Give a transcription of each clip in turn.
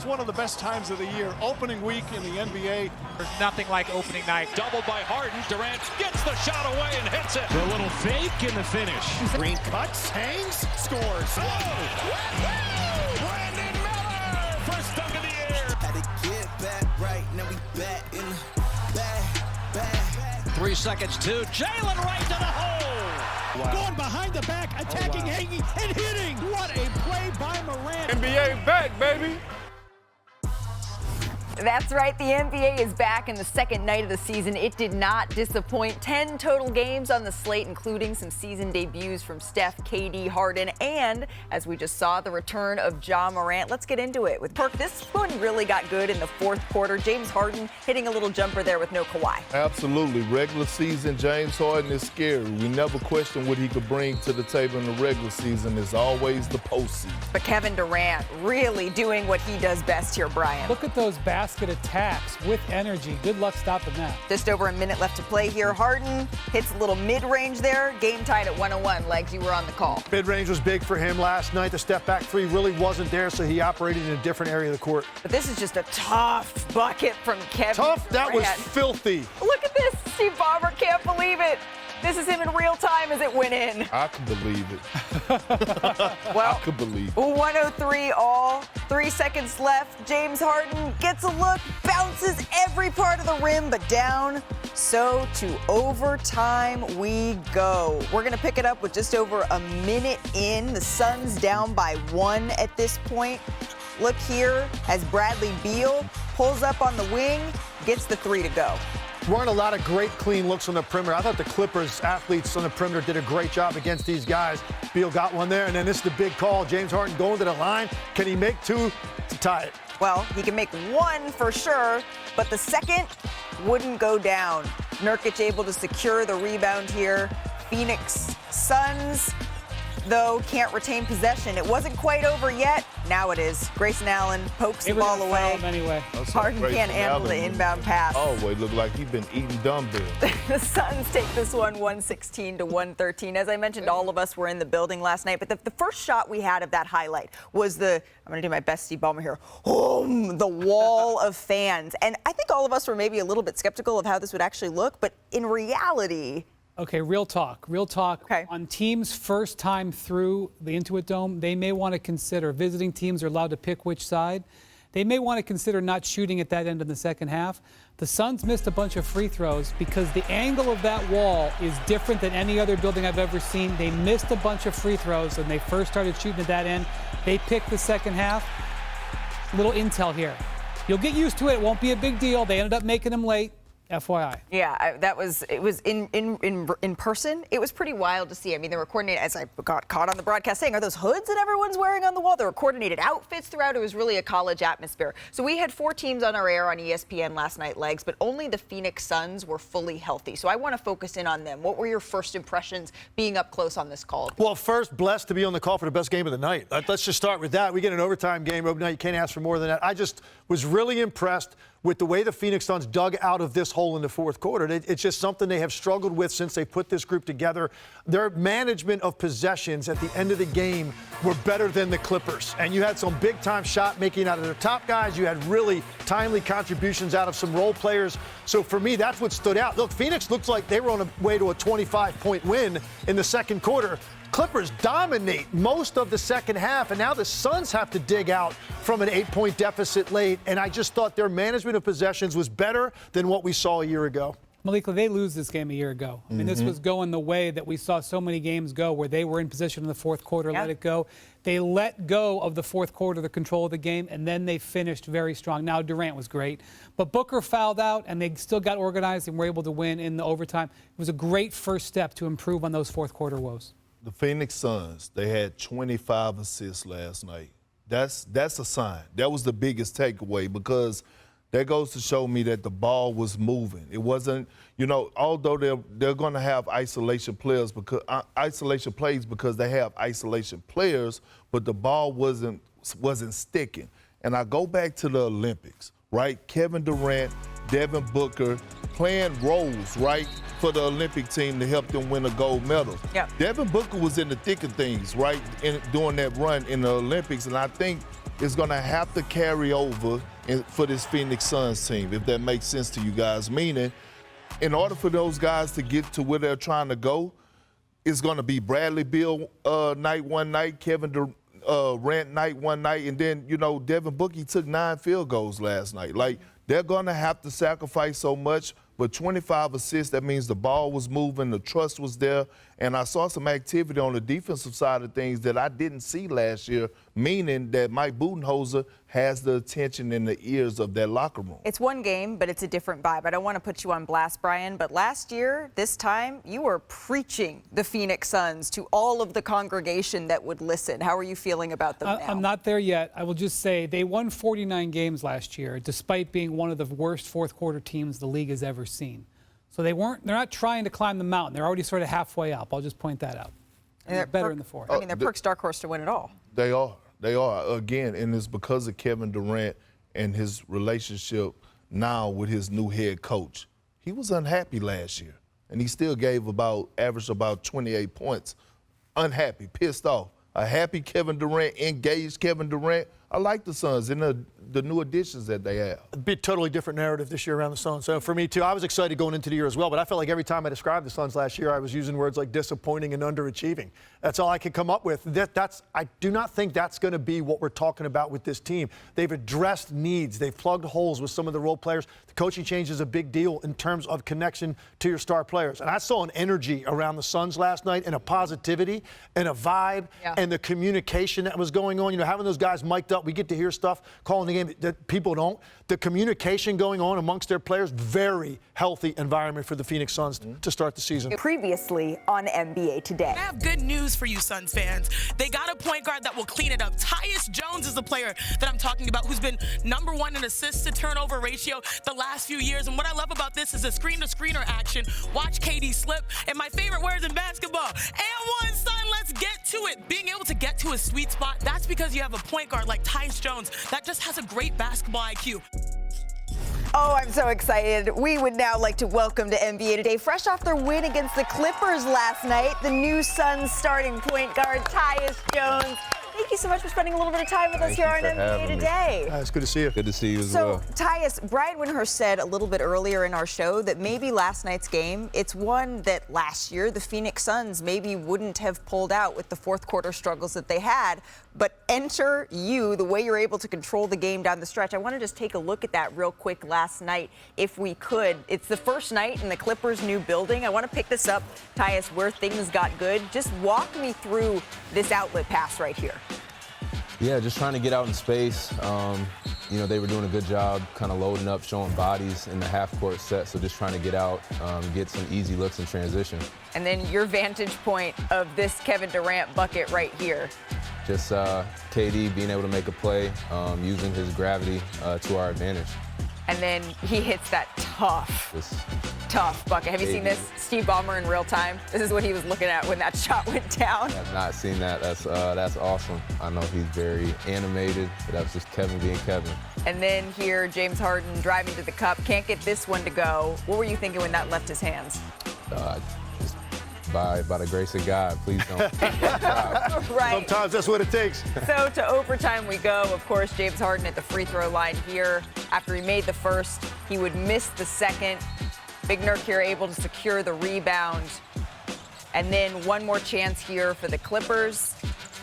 one of the best times of the year. Opening week in the NBA. There's nothing like opening night. Doubled by Harden. Durant gets the shot away and hits it. A little fake in the finish. Green cuts, hangs, scores. Brandon Miller! First dunk of the year. Had to get back right, now we back in the back. 3 seconds, two. Jalen right to the hole. Wow. Going behind the back, attacking, hanging, and hitting. What a play by Morant. NBA back, baby. That's right, the NBA is back in the second night of the season. It did not disappoint. 10 total games on the slate, including some season debuts from Steph, KD, Harden, and, as we just saw, the return of Ja Morant. Let's get into it with Perk. This one really got good in the fourth quarter. James Harden hitting a little jumper there with no Kawhi. Absolutely. Regular season, James Harden is scary. We never questioned what he could bring to the table in the regular season. It's always the postseason. But Kevin Durant really doing what he does best here, Brian. Look at those basket attacks with energy. Good luck stopping that. Just over a minute left to play here. Harden hits a little mid-range there. Game tied at 101. Legs, you were on the call. Mid-range was big for him last night. The step-back three really wasn't there, so he operated in a different area of the court. But this is just a tough bucket from Kevin Tough? That was Durant. filthy. Look at this. Steve Ballmer can't believe it. This is him in real time as it went in. I can believe it. Well, I can believe it. 103 all. 3 seconds left. James Harden gets a look, bounces every part of the rim, but down. So to overtime we go. We're going to pick it up with just over a minute in. The Suns down by 1 at this point. Look here as Bradley Beal pulls up on the wing, gets the 3 to go. Weren't a lot of great clean looks on the perimeter. I thought the Clippers athletes on the perimeter did a great job against these guys. Beal got one there, and then this is the big call. James Harden going to the line. Can he make 2 to tie it? Well, he can make 1 for sure, but the second wouldn't go down. Nurkic able to secure the rebound here. Phoenix Suns, though, can't retain possession. It wasn't quite over yet. Now it is. Grayson Allen pokes the ball away. Anyway. Harden can't handle the inbound pass. Oh, it looked like he's been eating dumbbells. The Suns take this one 116 to 113. As I mentioned, all of us were in the building last night, but the first shot we had of that highlight was I'm going to do my best Steve Ballmer here, the wall of fans. And I think all of us were maybe a little bit skeptical of how this would actually look, but in reality, Okay, real talk. Okay. On teams' first time through the Intuit Dome, they may want to consider, visiting teams are allowed to pick which side. They may want to consider not shooting at that end in the second half. The Suns missed a bunch of free throws because the angle of that wall is different than any other building I've ever seen. They missed a bunch of free throws when they first started shooting at that end. They picked the second half. Little intel here. You'll get used to it. It won't be a big deal. They ended up making them late. FYI. Yeah, it was in person. It was pretty wild to see. I mean, they were coordinated, as I got caught on the broadcast saying, are those hoods that everyone's wearing on the wall? There were coordinated outfits throughout. It was really a college atmosphere. So we had 4 teams on our air on ESPN last night, Legs, but only the Phoenix Suns were fully healthy. So I want to focus in on them. What were your first impressions being up close on this call? Well, first, blessed to be on the call for the best game of the night. Let's just start with that. We get an overtime game. Now you can't ask for more than that. I just was really impressed with the way the Phoenix Suns dug out of this hole in the fourth quarter. It's just something they have struggled with since they put this group together. Their management of possessions at the end of the game were better than the Clippers. And you had some big-time shot making out of their top guys. You had really timely contributions out of some role players. So for me, that's what stood out. Look, Phoenix looks like they were on a way to a 25-point win in the second quarter. Clippers dominate most of the second half, and now the Suns have to dig out from an 8-point deficit late, and I just thought their management of possessions was better than what we saw a year ago. Malika, they lose this game a year ago. I mean, this was going the way that we saw so many games go where they were in position in the fourth quarter, let it go. They let go of the fourth quarter, the control of the game, and then they finished very strong. Now, Durant was great, but Booker fouled out, and they still got organized and were able to win in the overtime. It was a great first step to improve on those fourth quarter woes. The Phoenix Suns, they had 25 assists last night. That's a sign. That was the biggest takeaway because that goes to show me that the ball was moving. It wasn't, although they're going to have isolation plays because they have isolation players, but the ball wasn't sticking. And I go back to the Olympics, right? Kevin Durant, Devin Booker playing roles, right, for the Olympic team to help them win a gold medal. Yep. Devin Booker was in the thick of things, right, during that run in the Olympics, and I think is going to have to carry over for this Phoenix Suns team, if that makes sense to you guys. Meaning, in order for those guys to get to where they're trying to go, it's going to be Bradley Beal night one night, Kevin Durant night one night, and then, Devin Booker took 9 field goals last night. Like, they're going to have to sacrifice so much, but 25 assists, that means the ball was moving, the trust was there, and I saw some activity on the defensive side of things that I didn't see last year, meaning that Mike Budenholzer has the attention and the ears of that locker room. It's one game, but it's a different vibe. I don't want to put you on blast, Brian, but last year, this time, you were preaching the Phoenix Suns to all of the congregation that would listen. How are you feeling about them now? I'm not there yet. I will just say they won 49 games last year, despite being one of the worst fourth-quarter teams the league has ever seen. So they're not trying to climb the mountain. They're already sort of halfway up. I'll just point that out. And they're better in the fourth. I mean, they're Perk's dark horse to win it all. They are. They are. Again, and it's because of Kevin Durant and his relationship now with his new head coach. He was unhappy last year, and he still averaged about 28 points. Unhappy, pissed off. A happy Kevin Durant, engaged Kevin Durant. I like the Suns and the new additions that they have. A bit totally different narrative this year around the Suns. So for me, too, I was excited going into the year as well, but I felt like every time I described the Suns last year, I was using words like disappointing and underachieving. That's all I could come up with. I do not think that's going to be what we're talking about with this team. They've addressed needs. They've plugged holes with some of the role players. The coaching change is a big deal in terms of connection to your star players. And I saw an energy around the Suns last night and a positivity and a vibe and the communication that was going on. Having those guys mic'd up, we get to hear stuff calling the game that people don't. The communication going on amongst their players, very healthy environment for the Phoenix Suns to start the season. Previously on NBA Today. I have good news for you Suns fans. They got a point guard that will clean it up. Tyus Jones is the player that I'm talking about, who's been #1 in assists to turnover ratio the last few years. And what I love about this is the screen-to-screener action. Watch KD slip. And my favorite words in basketball, and one, son, let's get to it. Being able to get to a sweet spot, that's because you have a point guard like Tyus Jones that just has a great basketball IQ. Oh, I'm so excited. We would now like to welcome to NBA Today, fresh off their win against the Clippers last night, the new Suns starting point guard, Tyus Jones. Thank you so much for spending a little bit of time with us here on NBA Today. It's good to see you. Good to see you as well. So, Tyus, Brian Windhorst said a little bit earlier in our show that maybe last night's game, it's one that last year the Phoenix Suns maybe wouldn't have pulled out with the fourth quarter struggles that they had. But enter you, the way you're able to control the game down the stretch. I want to just take a look at that real quick last night, if we could. It's the first night in the Clippers' new building. I want to pick this up, Tyus, where things got good. Just walk me through this outlet pass right here. Yeah, just trying to get out in space. They were doing a good job kind of loading up, showing bodies in the half-court set, so just trying to get out, get some easy looks in transition. And then your vantage point of this Kevin Durant bucket right here. Just KD being able to make a play, using his gravity to our advantage. And then he hits that tough bucket. Have you seen this, Steve Ballmer, in real time? This is what he was looking at when that shot went down. I have not seen that. That's awesome. I know he's very animated, but that's just Kevin being Kevin. And then here, James Harden driving to the cup. Can't get this one to go. What were you thinking when that left his hands? Just by the grace of God, please don't. Right. Sometimes that's what it takes. So to overtime we go. Of course, James Harden at the free throw line here. After he made the first, he would miss the second. Big Nurk here able to secure the rebound. And then one more chance here for the Clippers.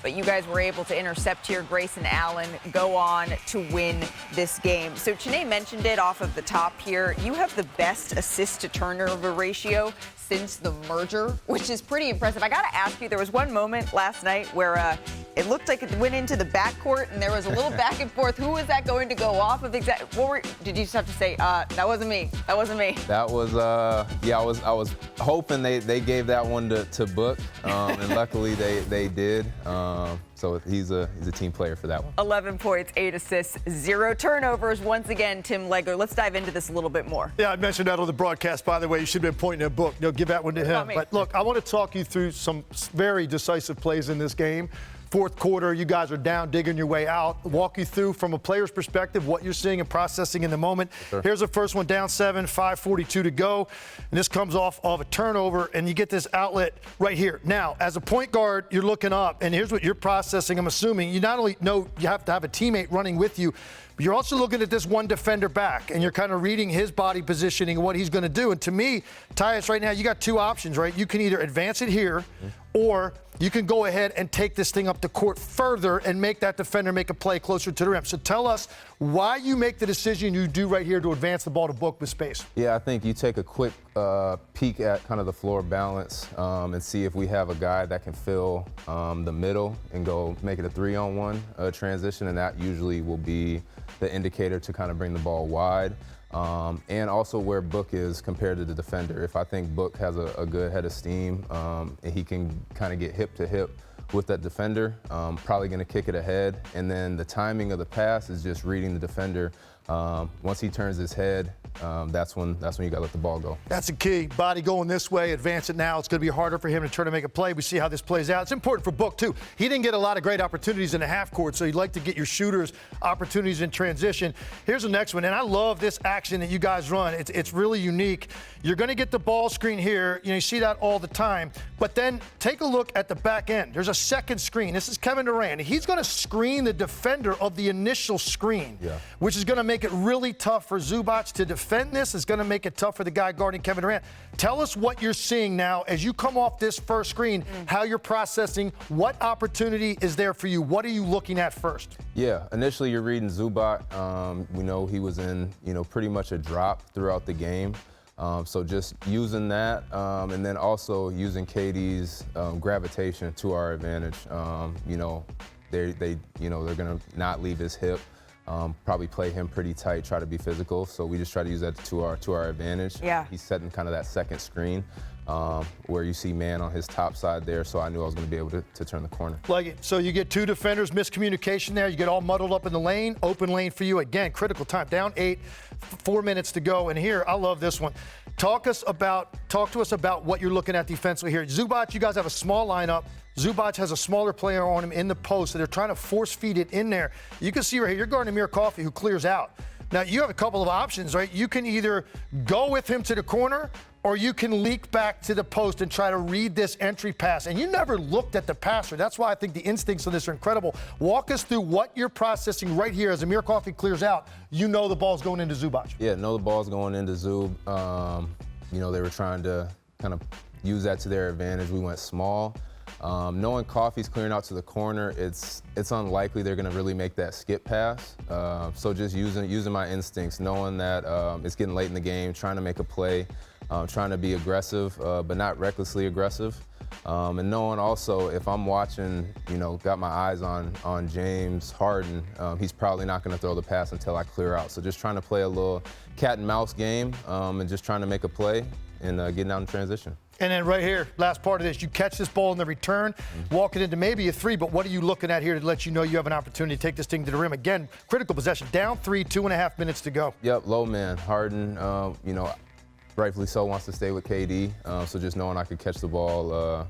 But you guys were able to intercept here. Grayson Allen go on to win this game. So Chiney mentioned it off of the top here. You have the best assist to turnover ratio since the merger, which is pretty impressive. I got to ask you, there was one moment last night where it looked like it went into the backcourt and there was a little back and forth. Who was that going to go off of? Did you just have to say, that wasn't me? That wasn't me. That was, I was hoping they gave that one to Book, and luckily they did. So he's a team player for that one. 11 points, 8 assists, 0 turnovers. Once again, Tim Legler. Let's dive into this a little bit more. Yeah, I mentioned that on the broadcast, by the way. You should have been pointing at Book. No, give that one to him. But look, I want to talk you through some very decisive plays in this game. fourth quarter, you guys are down, digging your way out. Walk you through, from a player's perspective, what you're seeing and processing in the moment. Sure. Here's the first one, down 7, 5:42 to go. And this comes off of a turnover, and you get this outlet right here. Now, as a point guard, you're looking up, and here's what you're processing. I'm assuming you not only know you have to have a teammate running with you, but you're also looking at this one defender back, and you're kind of reading his body positioning and what he's going to do. And to me, Tyus, right now, you got two options, right? You can either advance it here, or you can go ahead and take this thing up the court further and make that defender make a play closer to the rim. So tell us why you make the decision you do right here to advance the ball to book with space. Yeah, I think you take a quick peek at kind of the floor balance and see if we have a guy that can fill the middle and go make it a 3-on-1 transition, and that usually will be the indicator to kind of bring the ball wide. And also where Book is compared to the defender. If I think Book has a good head of steam and he can kind of get hip to hip with that defender, probably going to kick it ahead. And then the timing of the pass is just reading the defender. Once he turns his head, that's when you got to let the ball go. That's the key. Body going this way, advance it now. It's going to be harder for him to try to make a play. We see how this plays out. It's important for Book, too. He didn't get a lot of great opportunities in the half court, so you'd like to get your shooters opportunities in transition. Here's the next one, and I love this action that you guys run. It's really unique. You're going to get the ball screen here. You see that all the time. But then take a look at the back end. There's a second screen. This is Kevin Durant. He's going to screen the defender of the initial screen, which is going to make it really tough for Zubac to defend this. It's going to make it tough for the guy guarding Kevin Durant. Tell us what you're seeing now as you come off this first screen, how you're processing, what opportunity is there for you? What are you looking at first? Yeah, initially you're reading Zubac. We know he was in, pretty much a drop throughout the game. So just using that, and then also using KD's gravitation to our advantage. They're going to not leave his hip. Probably play him pretty tight, try to be physical. So we just try to use that to our advantage. Yeah. He's setting kind of that second screen where you see man on his top side there. So I knew I was going to be able to turn the corner. Like it. So you get two defenders, miscommunication there. You get all muddled up in the lane, open lane for you. Again, critical time, down 8, 4 minutes to go. And here, I love this one. Talk to us about what you're looking at defensively here. Zubac, you guys have a small lineup. Zubac has a smaller player on him in the post, so they're trying to force feed it in there. You can see right here, you're guarding Amir Coffey, who clears out. Now, you have a couple of options, right? You can either go with him to the corner, or you can leak back to the post and try to read this entry pass. And you never looked at the passer. That's why I think the instincts of this are incredible. Walk us through what you're processing right here as Amir Coffey clears out. You know the ball's going into Zubac. Yeah, know the ball's going into Zub. They were trying to kind of use that to their advantage. We went small. Knowing Coffey's clearing out to the corner, it's unlikely they're going to really make that skip pass. So just using my instincts, knowing that it's getting late in the game, trying to make a play, trying to be aggressive, but not recklessly aggressive. And knowing also if I'm watching, got my eyes on James Harden, he's probably not going to throw the pass until I clear out. So just trying to play a little cat and mouse game and just trying to make a play and getting out in transition. And then right here, last part of this, you catch this ball in the return, walk it into maybe a 3, but what are you looking at here to let you know you have an opportunity to take this thing to the rim? Again, critical possession, down 3, 2.5 minutes to go. Yep, low man. Harden, rightfully so, wants to stay with KD, so just knowing I could catch the ball,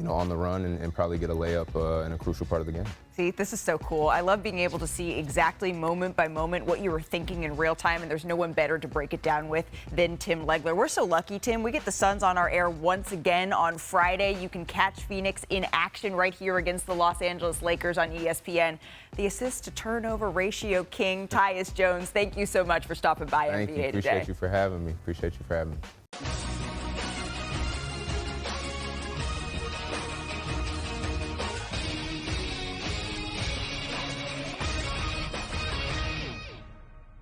on the run and probably get a layup in a crucial part of the game. See, this is so cool. I love being able to see exactly moment by moment what you were thinking in real time, and there's no one better to break it down with than Tim Legler. We're so lucky, Tim. We get the Suns on our air once again on Friday. You can catch Phoenix in action right here against the Los Angeles Lakers on ESPN. The assist-to-turnover ratio king, Tyus Jones, thank you so much for stopping by NBA today. Thank you. Appreciate you for having me.